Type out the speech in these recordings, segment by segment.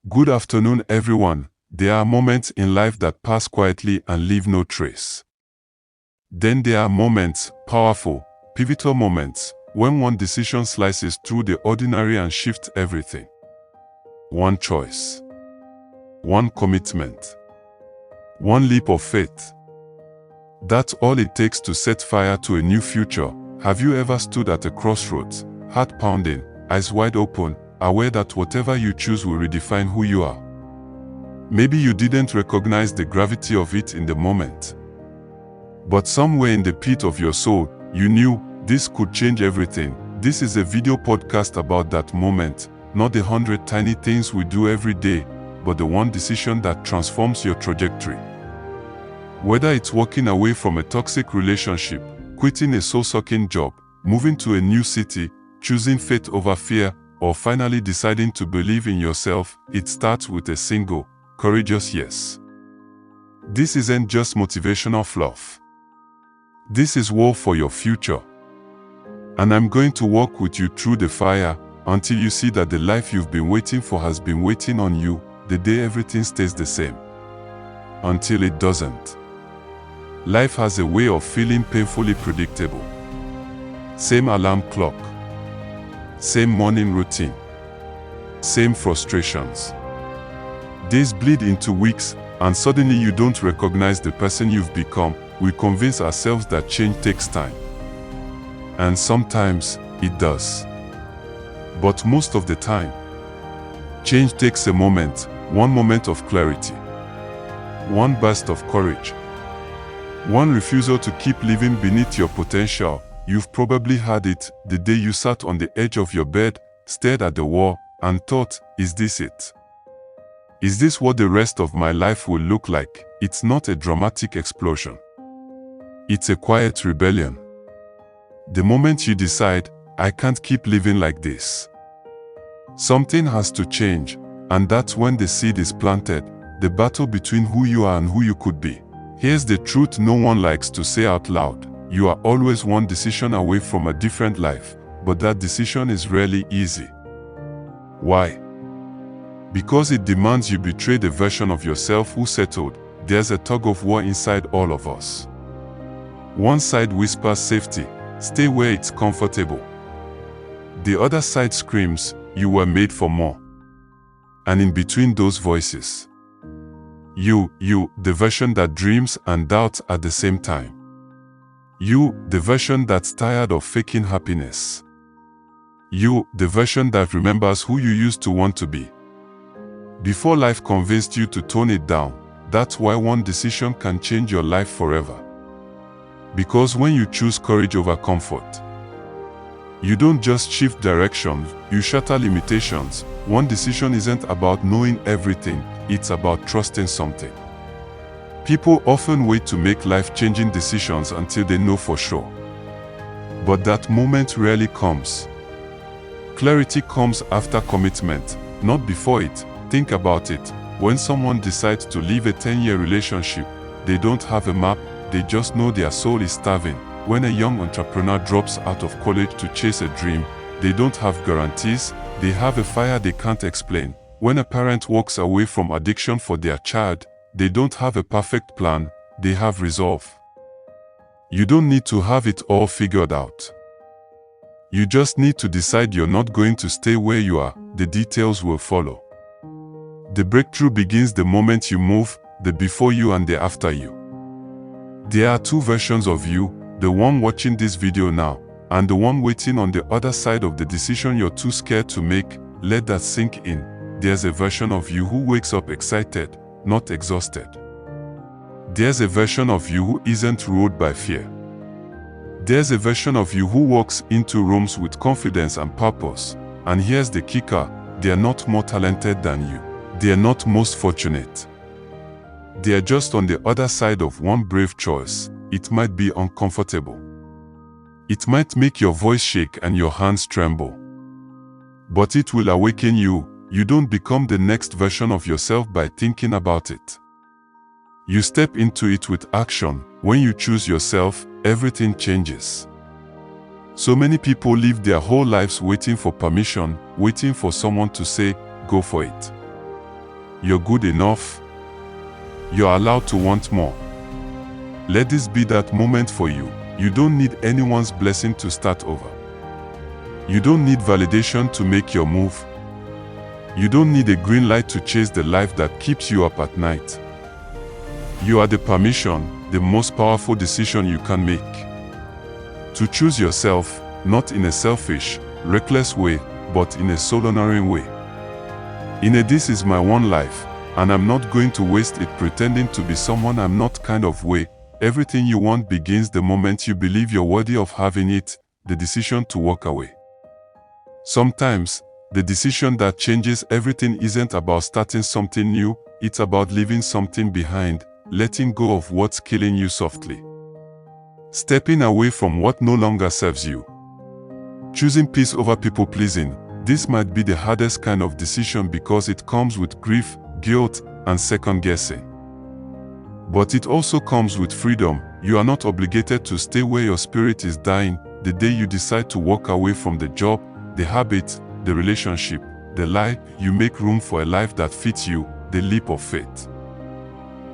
Good afternoon, everyone. There are moments in life that pass quietly and leave no trace. Then there are moments, powerful, pivotal moments, when one decision slices through the ordinary and shifts everything. One choice. One commitment. One leap of faith. That's all it takes to set fire to a new future. Have you ever stood at a crossroads, heart pounding, eyes wide open, aware that whatever you choose will redefine who you are? Maybe you didn't recognize the gravity of it in the moment. But somewhere in the pit of your soul, you knew this could change everything. This is a video podcast about that moment, not the 100 tiny things we do every day, but the one decision that transforms your trajectory. Whether it's walking away from a toxic relationship, quitting a soul-sucking job, moving to a new city, choosing faith over fear, or finally deciding to believe in yourself, it starts with a single, courageous yes. This isn't just motivational fluff. This is war for your future. And I'm going to walk with you through the fire until you see that the life you've been waiting for has been waiting on you, the day everything stays the same. Until it doesn't. Life has a way of feeling painfully predictable. Same alarm clock. Same morning routine. Same frustrations. Days bleed into weeks, and suddenly you don't recognize the person you've become. We convince ourselves that change takes time. And sometimes, it does. But most of the time, change takes a moment, one moment of clarity. One burst of courage. One refusal to keep living beneath your potential. You've probably had it the day you sat on the edge of your bed, stared at the wall, and thought, is this it? Is this what the rest of my life will look like? It's not a dramatic explosion. It's a quiet rebellion. The moment you decide, I can't keep living like this. Something has to change, and that's when the seed is planted, the battle between who you are and who you could be. Here's the truth no one likes to say out loud. You are always one decision away from a different life, but that decision is rarely easy. Why? Because it demands you betray the version of yourself who settled. There's a tug-of-war inside all of us. One side whispers safety, stay where it's comfortable. The other side screams, you were made for more. And in between those voices, you, the version that dreams and doubts at the same time. You, the version that's tired of faking happiness. You, the version that remembers who you used to want to be. Before life convinced you to tone it down, that's why one decision can change your life forever. Because when you choose courage over comfort, you don't just shift direction, you shatter limitations. One decision isn't about knowing everything, it's about trusting something. People often wait to make life-changing decisions until they know for sure. But that moment rarely comes. Clarity comes after commitment, not before it. Think about it. When someone decides to leave a 10-year relationship, they don't have a map, they just know their soul is starving. When a young entrepreneur drops out of college to chase a dream, they don't have guarantees, they have a fire they can't explain. When a parent walks away from addiction for their child, they don't have a perfect plan, they have resolve. You don't need to have it all figured out. You just need to decide you're not going to stay where you are, the details will follow. The breakthrough begins the moment you move, the before you and the after you. There are two versions of you, the one watching this video now, and the one waiting on the other side of the decision you're too scared to make. Let that sink in. There's a version of you who wakes up excited, not exhausted. There's a version of you who isn't ruled by fear. There's a version of you who walks into rooms with confidence and purpose. And here's the kicker, they're not more talented than you. They're not most fortunate. They're just on the other side of one brave choice. It might be uncomfortable. It might make your voice shake and your hands tremble. But it will awaken you. You don't become the next version of yourself by thinking about it. You step into it with action. When you choose yourself, everything changes. So many people live their whole lives waiting for permission, waiting for someone to say, go for it. You're good enough. You're allowed to want more. Let this be that moment for you. You don't need anyone's blessing to start over. You don't need validation to make your move. You don't need a green light to chase the life that keeps you up at night. You are the permission, the most powerful decision you can make. To choose yourself, not in a selfish, reckless way, but in a soul-honoring way. In a "this is my one life, and I'm not going to waste it pretending to be someone I'm not" kind of way, everything you want begins the moment you believe you're worthy of having it, the decision to walk away. Sometimes, the decision that changes everything isn't about starting something new, it's about leaving something behind, letting go of what's killing you softly. Stepping away from what no longer serves you. Choosing peace over people-pleasing. This might be the hardest kind of decision because it comes with grief, guilt, and second-guessing. But it also comes with freedom. You are not obligated to stay where your spirit is dying. The day you decide to walk away from the job, the habit, the relationship, the lie, you make room for a life that fits you, the leap of faith.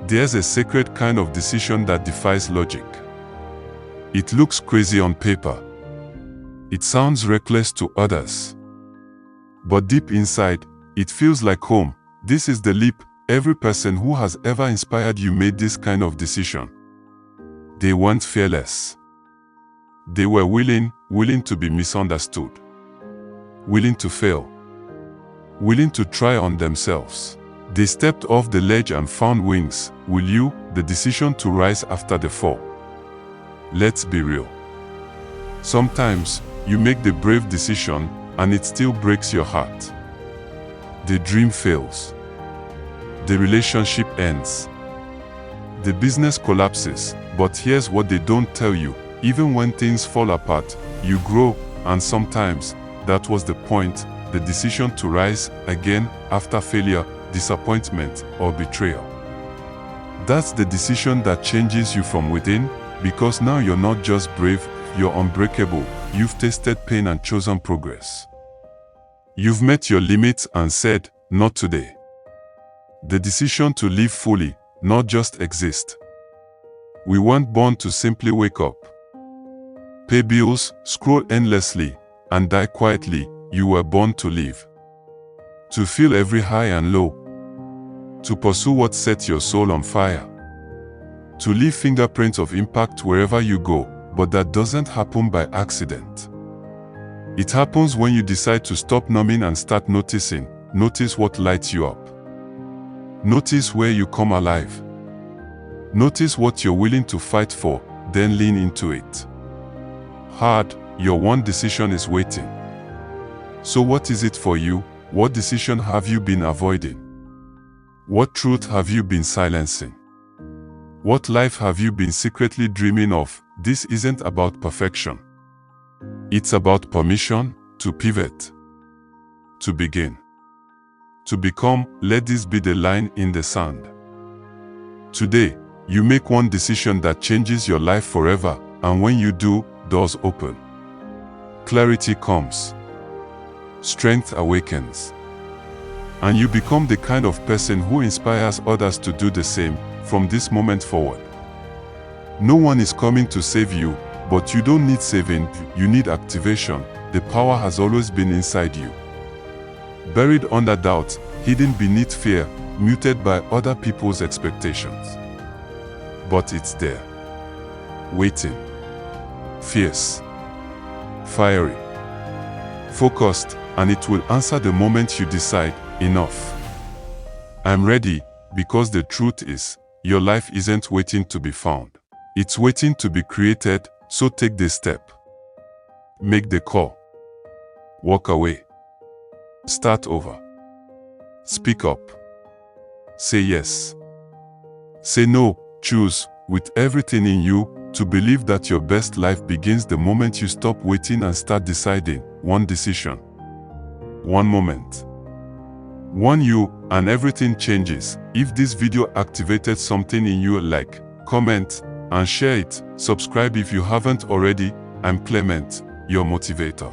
There's a sacred kind of decision that defies logic. It looks crazy on paper. It sounds reckless to others. But deep inside, it feels like home. This is the leap. Every person who has ever inspired you made this kind of decision. They weren't fearless. They were willing to be misunderstood. Willing to fail. Willing to try on themselves. They stepped off the ledge and found wings. Will you? The decision to rise after the fall. Let's be real. Sometimes, you make the brave decision, and it still breaks your heart. The dream fails. The relationship ends. The business collapses. But here's what they don't tell you. Even when things fall apart, you grow, and sometimes, that was the point, the decision to rise again after failure, disappointment, or betrayal. That's the decision that changes you from within, because now you're not just brave, you're unbreakable. You've tasted pain and chosen progress. You've met your limits and said, not today. The decision to live fully, not just exist. We weren't born to simply wake up, pay bills, scroll endlessly, and die quietly. You were born to live. To feel every high and low. To pursue what sets your soul on fire. To leave fingerprints of impact wherever you go, but that doesn't happen by accident. It happens when you decide to stop numbing and start noticing. Notice what lights you up. Notice where you come alive. Notice what you're willing to fight for, then lean into it. Hard, your one decision is waiting. So what is it for you? What decision have you been avoiding? What truth have you been silencing? What life have you been secretly dreaming of? This isn't about perfection. It's about permission to pivot, to begin, to become. Let this be the line in the sand. Today, you make one decision that changes your life forever, and when you do, doors open. Clarity comes. Strength awakens. And you become the kind of person who inspires others to do the same from this moment forward. No one is coming to save you, but you don't need saving, you need activation. The power has always been inside you. Buried under doubt, hidden beneath fear, muted by other people's expectations. But it's there. Waiting. Fierce. Fiery. Focused, and it will answer the moment you decide, enough. I'm ready, because the truth is, your life isn't waiting to be found. It's waiting to be created, so take the step. Make the call. Walk away. Start over. Speak up. Say yes. Say no. Choose, with everything in you, to believe that your best life begins the moment you stop waiting and start deciding. One decision. One moment. One you, and everything changes. If this video activated something in you, like, comment, and share it. Subscribe if you haven't already. I'm Clement, your motivator.